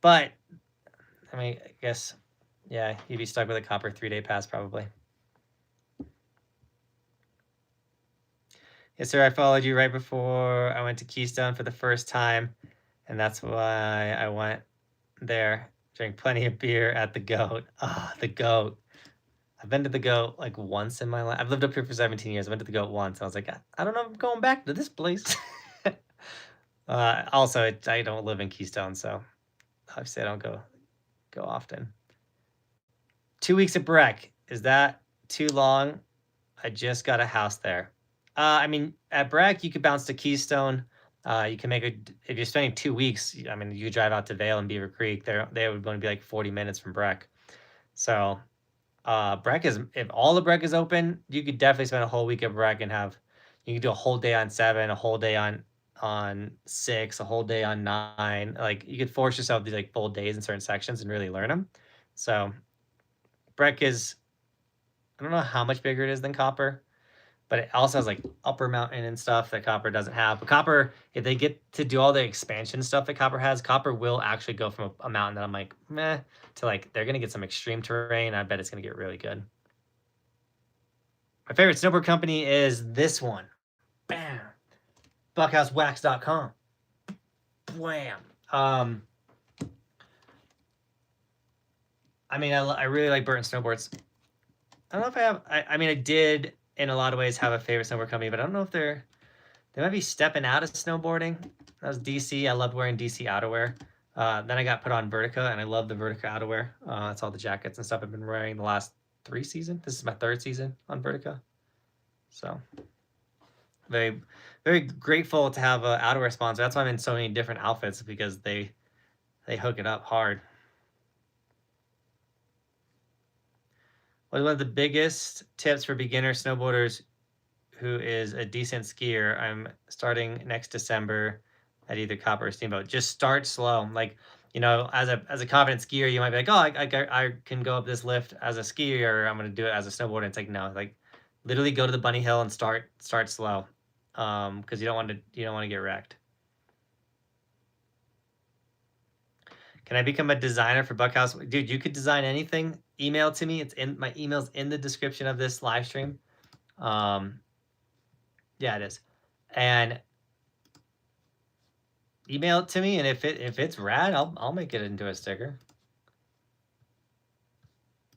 but, I mean, I guess, yeah, you'd be stuck with a Copper 3-day pass probably. Yes, sir, I followed you right before I went to Keystone for the first time, and that's why I went there. Drank plenty of beer at the Goat. Ah, the Goat. I've been to the Goat like once in my life. I've lived up here for 17 years. I went to the Goat once. I was like, I don't know if I'm going back to this place. Also, I don't live in Keystone, so obviously I don't go often. 2 weeks at Breck. Is that too long? I just got a house there. I mean, at Breck, you could bounce to Keystone. You can make if you're spending 2 weeks, I mean, you drive out to Vail and Beaver Creek. They would going to be like 40 minutes from Breck. So Breck if all the Breck is open, you could definitely spend a whole week at Breck and you could do a whole day on 7, a whole day on 6, a whole day on 9. Like you could force yourself to do like full days in certain sections and really learn them. So Breck is, I don't know how much bigger it is than Copper, but it also has like upper mountain and stuff that Copper doesn't have. But Copper, if they get to do all the expansion stuff that Copper has, Copper will actually go from a mountain that I'm like, meh, to like, they're going to get some extreme terrain. I bet it's going to get really good. My favorite snowboard company is this one. Bam. Buckousewax.com. Blam. I mean, I really like Burton Snowboards. I don't know if I have, I mean, I did in a lot of ways have a favorite snowboard company, but I don't know if they might be stepping out of snowboarding. That was DC. I loved wearing DC outerwear. Then I got put on Vertica, and I love the Vertica outerwear. That's all the jackets and stuff I've been wearing the last 3 seasons. This is my 3rd season on Vertica. So very, very grateful to have an outerwear sponsor. That's why I'm in so many different outfits, because they hook it up hard. What is one of the biggest tips for beginner snowboarders who is a decent skier? I'm starting next December at either Copper or Steamboat. Just start slow. Like, you know, as a confident skier, you might be like, oh, I can go up this lift as a skier, or I'm going to do it as a snowboarder. It's like, no, like literally go to the bunny hill and start slow. Because you don't want to get wrecked. Can I become a designer for Buckhouse? Dude, you could design anything. Email to me. My email's in the description of this live stream. Yeah, it is. And email it to me, and if it's rad, I'll make it into a sticker.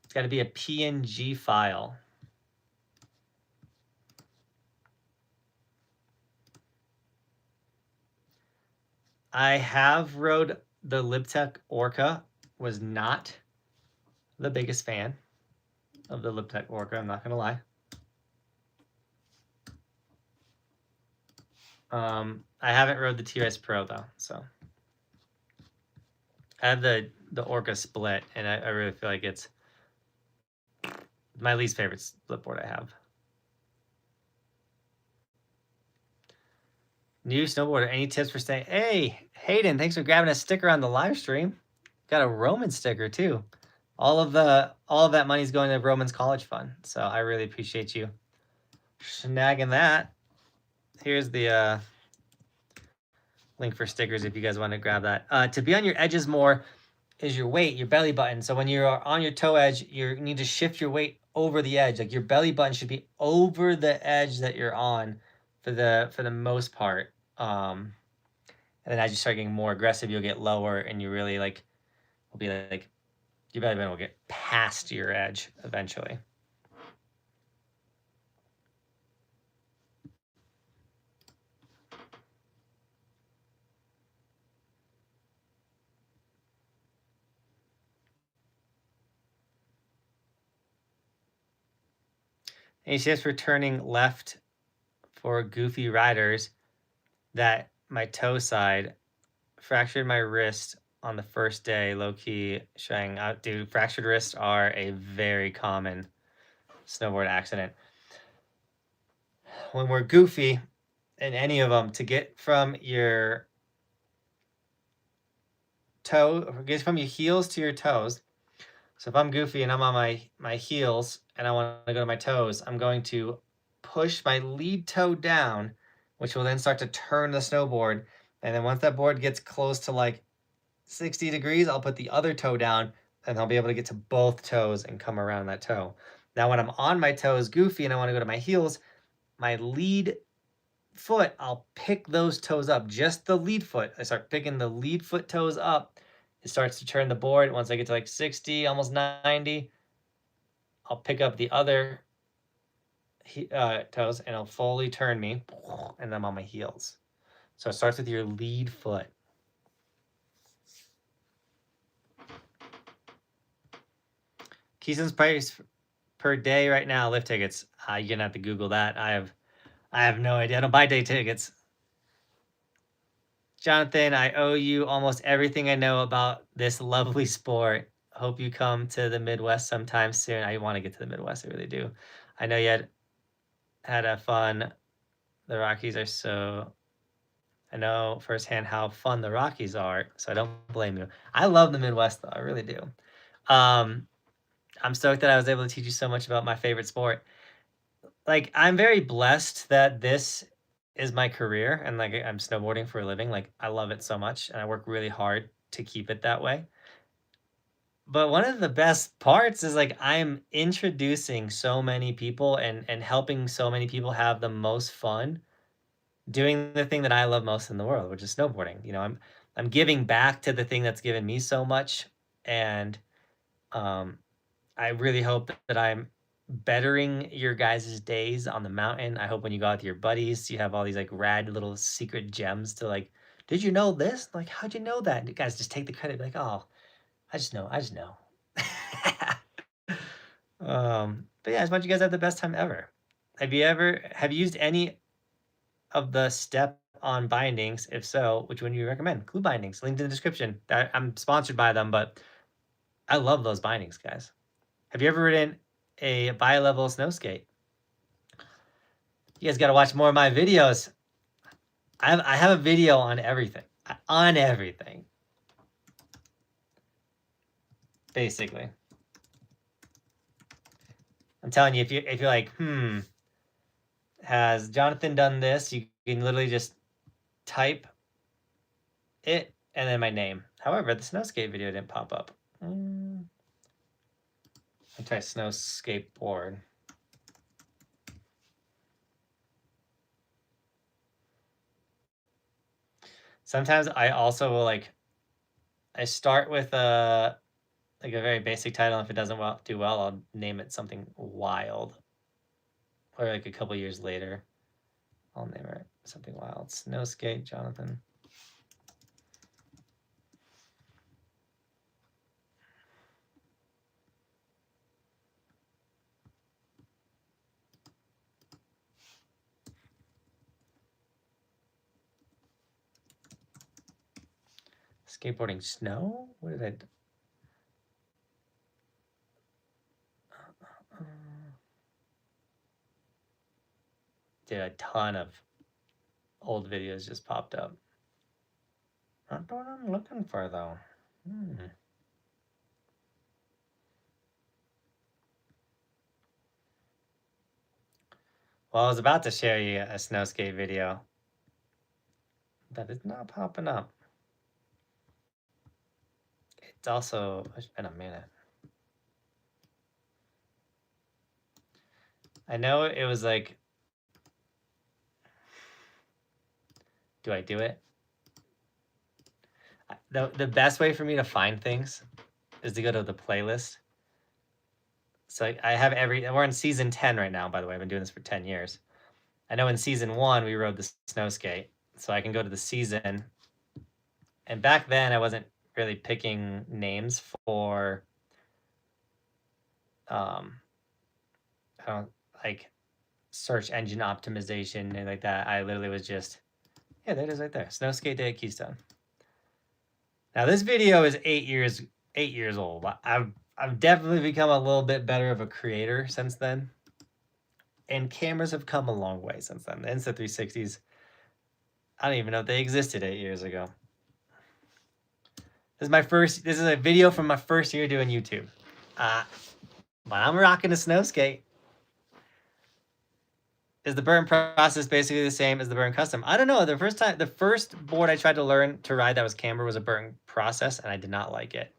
It's got to be a PNG file. I have rode the Libtech Orca. Was not the biggest fan of the Libtech Orca, I'm not gonna lie. I haven't rode the TRS Pro though, so I have the Orca Split, and I really feel like it's my least favorite split board I have. New snowboarder, any tips for staying? Hey, Hayden, thanks for grabbing a sticker on the live stream. Got a Roman sticker too. All of that money's going to Roman's college fund, so I really appreciate you snagging that. Here's the link for stickers if you guys want to grab that. To be on your edges more is your weight, your belly button. So when you're on your toe edge, you need to shift your weight over the edge. Like your belly button should be over the edge that you're on for the most part. And then as you start getting more aggressive, you'll get lower, and you really will be like your belly button will get past your edge eventually. And it's just for turning left for goofy riders that my toe side fractured my wrist on the first day, low key showing out. Dude, fractured wrists are a very common snowboard accident. When we're goofy in any of them, to get from your get from your heels to your toes. So if I'm goofy and I'm on my heels and I want to go to my toes, I'm going to push my lead toe down, which will then start to turn the snowboard. And then once that board gets close to like 60 degrees, I'll put the other toe down, and I'll be able to get to both toes and come around that toe. Now, when I'm on my toes goofy and I want to go to my heels, my lead foot, I'll pick those toes up, just the lead foot. I start picking the lead foot toes up. It starts to turn the board. Once I get to like 60, almost 90, I'll pick up the other toes, and it'll fully turn me, and I'm on my heels. So it starts with your lead foot. Keyson's price per day right now, lift tickets. You're gonna have to Google that. I have no idea. I don't buy day tickets. Jonathan, I owe you almost everything I know about this lovely sport. Hope you come to the Midwest sometime soon. I want to get to the Midwest. I really do. I know you had a fun. The Rockies are so. I know firsthand how fun the Rockies are, so I don't blame you. I love the Midwest, though. I really do. I'm stoked that I was able to teach you so much about my favorite sport. Like, I'm very blessed that this is my career, and like I'm snowboarding for a living. Like, I love it so much, and I work really hard to keep it that way. But one of the best parts is like I'm introducing so many people and helping so many people have the most fun doing the thing that I love most in the world, which is snowboarding. You know, I'm giving back to the thing that's given me so much, and I really hope that I'm bettering your guys' days on the mountain. I hope when you go out with your buddies, you have all these like rad little secret gems to like, did you know this? Like, how'd you know that? And you guys just take the credit, like, oh, I just know. But yeah, I just want you guys to have the best time ever. Have you used any of the step-on bindings? If so, which one do you recommend? Glue bindings, linked in the description. I'm sponsored by them, but I love those bindings, guys. Have you ever ridden a bi-level snow skate? You guys got to watch more of my videos. I have a video on everything. On everything. Basically. I'm telling you, if you're like, has Jonathan done this? You can literally just type it and then my name. However, the snow skate video didn't pop up. I'll try snow skateboard. Sometimes I also will I start with a very basic title. And if it doesn't do well, I'll name it something wild. Or like a couple years later, I'll name it something wild. Snow skate, Johnathan. Skateboarding snow? What did I do? Did a ton of old videos just popped up. Not what I'm looking for though. Well, I was about to share you a snow skate video. That is not popping up. It's also, it's been a minute. I know it was like, do I do it? The best way for me to find things is to go to the playlist. So I have we're in season 10 right now, by the way. I've been doing this for 10 years. I know in season 1, we rode the snow skate. So I can go to the season. And back then, I wasn't really picking names for, I don't like search engine optimization and like that. I literally was just, yeah, there it is right there. Snow skate day at Keystone. Now this video is 8 years old. I've definitely become a little bit better of a creator since then. And cameras have come a long way since then. The Insta360s, I don't even know if they existed 8 years ago. This is a video from my first year doing YouTube. But I'm rocking a snow skate. Is the burn process basically the same as the burn custom? I don't know. The first board I tried to learn to ride that was camber was a burn process, and I did not like it.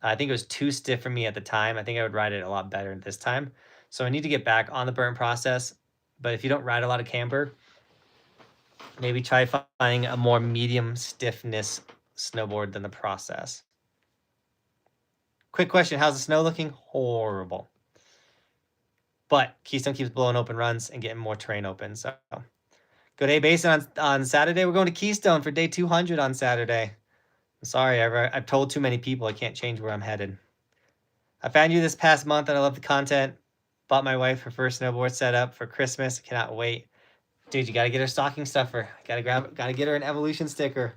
I think it was too stiff for me at the time. I think I would ride it a lot better this time. So I need to get back on the burn process. But if you don't ride a lot of camber, maybe try finding a more medium stiffness snowboard than the process. Quick question, how's the snow looking? Horrible. But Keystone keeps blowing open runs and getting more terrain open. So go to A-Basin on Saturday. We're going to Keystone for day 200 on Saturday. I'm sorry, I've told too many people I can't change where I'm headed. I found you this past month and I love the content. Bought my wife her first snowboard setup for Christmas. Cannot wait. Dude, you gotta get her stocking stuffer. Gotta get her an Evolution sticker.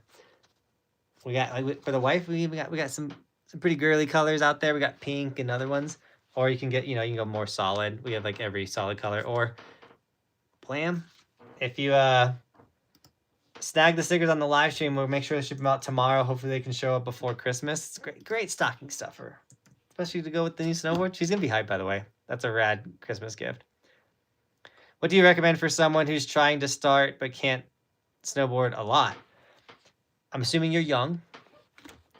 We got for the wife. We got some pretty girly colors out there. We got pink and other ones. Or you can get, you can go more solid. We have like every solid color. Or Blam, if you snag the stickers on the live stream, we'll make sure to ship them out tomorrow. Hopefully they can show up before Christmas. It's great stocking stuffer. Especially to go with the new snowboard. She's gonna be hyped, by the way. That's a rad Christmas gift. What do you recommend for someone who's trying to start but can't snowboard a lot? I'm assuming you're young.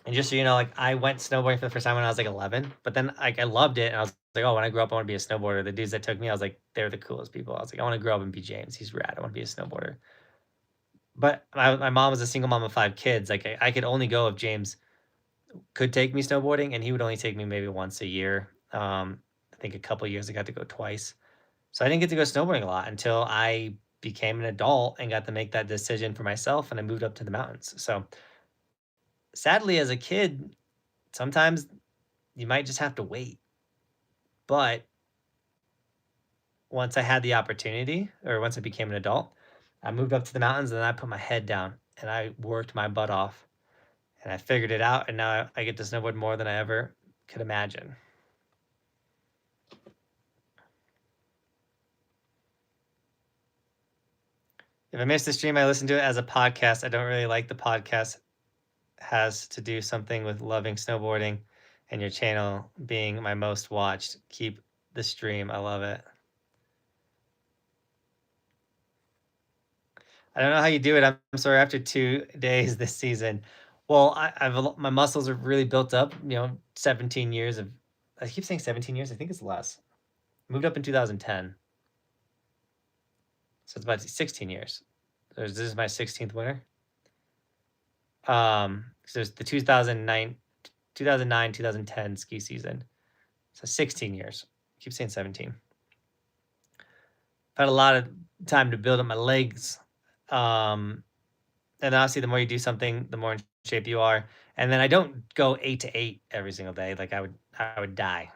And just so you know, like I went snowboarding for the first time when I was like 11, but then like I loved it, and I was like, oh, when I grow up, I want to be a snowboarder. The dudes that took me, I was like, they're the coolest people. I was like, I want to grow up and be James. He's rad. I want to be a snowboarder. But my mom was a single mom of 5 kids. Like I could only go if James could take me snowboarding, and he would only take me maybe once a year. I think a couple of years I got to go twice. So I didn't get to go snowboarding a lot until I became an adult and got to make that decision for myself, and I moved up to the mountains. So sadly, as a kid, sometimes you might just have to wait. But once I had the opportunity, or once I became an adult, I moved up to the mountains and then I put my head down and I worked my butt off and I figured it out. And now I get to snowboard more than I ever could imagine. If I missed the stream, I listen to it as a podcast. I don't really like the podcast. Has to do something with loving snowboarding and your channel being my most watched. Keep the stream. I love it. I don't know how you do it. I'm sorry, after 2 days this season. Well, my muscles are really built up, 17 years of, I keep saying 17 years. I think it's less. Moved up in 2010. So it's about 16 years. So this is my 16th winter. So it's the 2009, 2010 ski season. So 16 years. I keep saying 17. I've had a lot of time to build up my legs. And obviously, the more you do something, the more in shape you are. And then I don't go 8 to 8 every single day. Like I would die.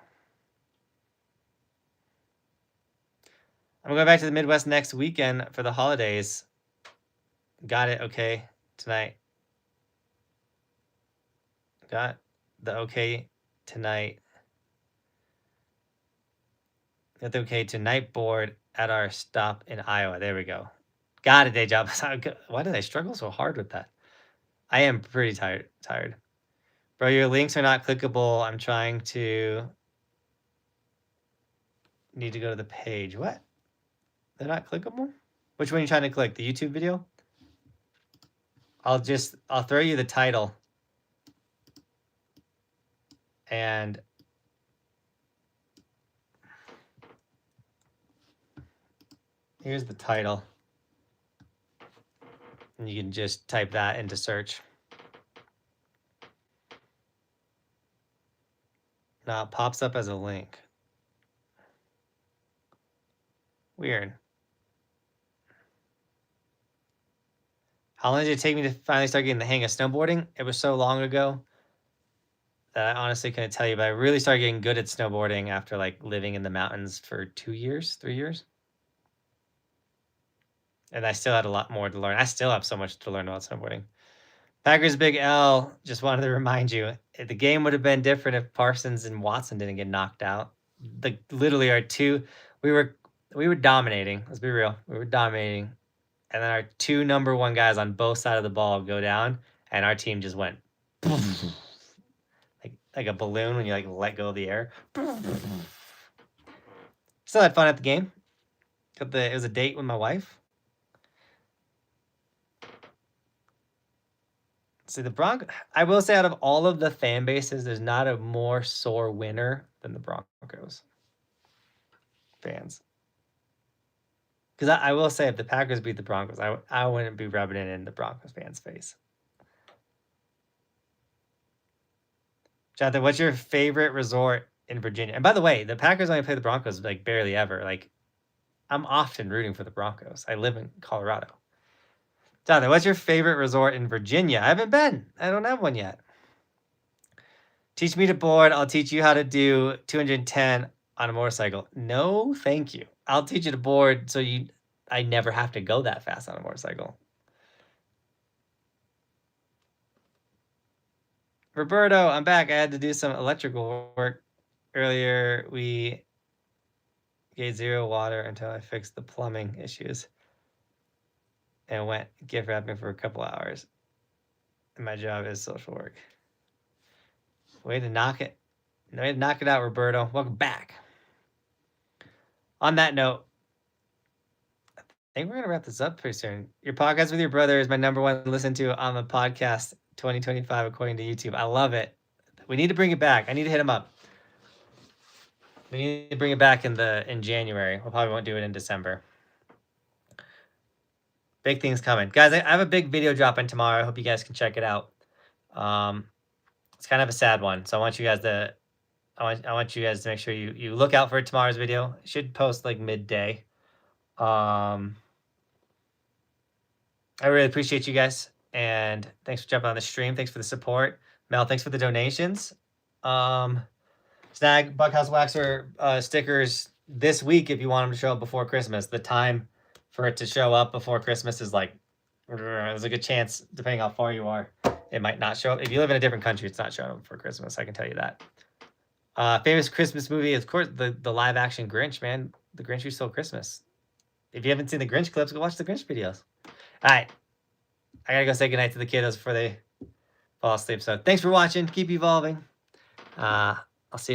I'm going back to the Midwest next weekend for the holidays. Got it. Okay. Tonight. Got the okay tonight. Got the okay tonight board at our stop in Iowa. There we go. Got a day job. Why did I struggle so hard with that? I am pretty tired. Bro, your links are not clickable. I'm trying to... Need to go to the page. What? They're not clickable? Which one are you trying to click? The YouTube video? I'll throw you the title. And here's the title. And you can just type that into search. Now it pops up as a link. Weird. How long did it take me to finally start getting the hang of snowboarding? It was so long ago that I honestly couldn't tell you, but I really started getting good at snowboarding after like living in the mountains for 2 years, 3 years. And I still had a lot more to learn. I still have so much to learn about snowboarding. Packers Big L, just wanted to remind you, the game would have been different if Parsons and Watson didn't get knocked out. Literally our two, we were dominating. Let's be real. We were dominating. And then our two number one guys on both sides of the ball go down, and our team just went like a balloon when you like let go of the air. Still had fun at the game. It was a date with my wife. See, the Broncos, I will say out of all of the fan bases, there's not a more sore winner than the Broncos fans. Because I will say, if the Packers beat the Broncos, I wouldn't be rubbing it in the Broncos fans' face. Jonathan, what's your favorite resort in Virginia? And by the way, the Packers only play the Broncos like barely ever. Like, I'm often rooting for the Broncos. I live in Colorado. Jonathan, what's your favorite resort in Virginia? I haven't been. I don't have one yet. Teach me to board. I'll teach you how to do 210 on a motorcycle. No, thank you. I'll teach you to board so I never have to go that fast on a motorcycle. Roberto, I'm back. I had to do some electrical work earlier. We gave 0 water until I fixed the plumbing issues and went gift wrapping for a couple hours. And my job is social work. Way to knock it out, Roberto. Welcome back. On that note, I think we're going to wrap this up pretty soon. Your podcast with your brother is my #1 listen to on the podcast 2025, according to YouTube. I love it. We need to bring it back. I need to hit him up. We need to bring it back in January. We probably won't do it in December. Big things coming. Guys, I have a big video dropping tomorrow. I hope you guys can check it out. It's kind of a sad one. So I want you guys to make sure you look out for tomorrow's video. It should post like midday. I really appreciate you guys. And thanks for jumping on the stream. Thanks for the support. Mel, thanks for the donations. Snag Buckhouse Waxer stickers this week if you want them to show up before Christmas. The time for it to show up before Christmas is like, there's a good chance, depending how far you are, it might not show up. If you live in a different country, it's not showing up for Christmas. I can tell you that. Famous Christmas movie, of course, the live action Grinch, man. The Grinch Who Stole Christmas. If you haven't seen the Grinch clips, go watch the Grinch videos. All right. I got to go say goodnight to the kiddos before they fall asleep. So thanks for watching. Keep evolving. I'll see you tomorrow.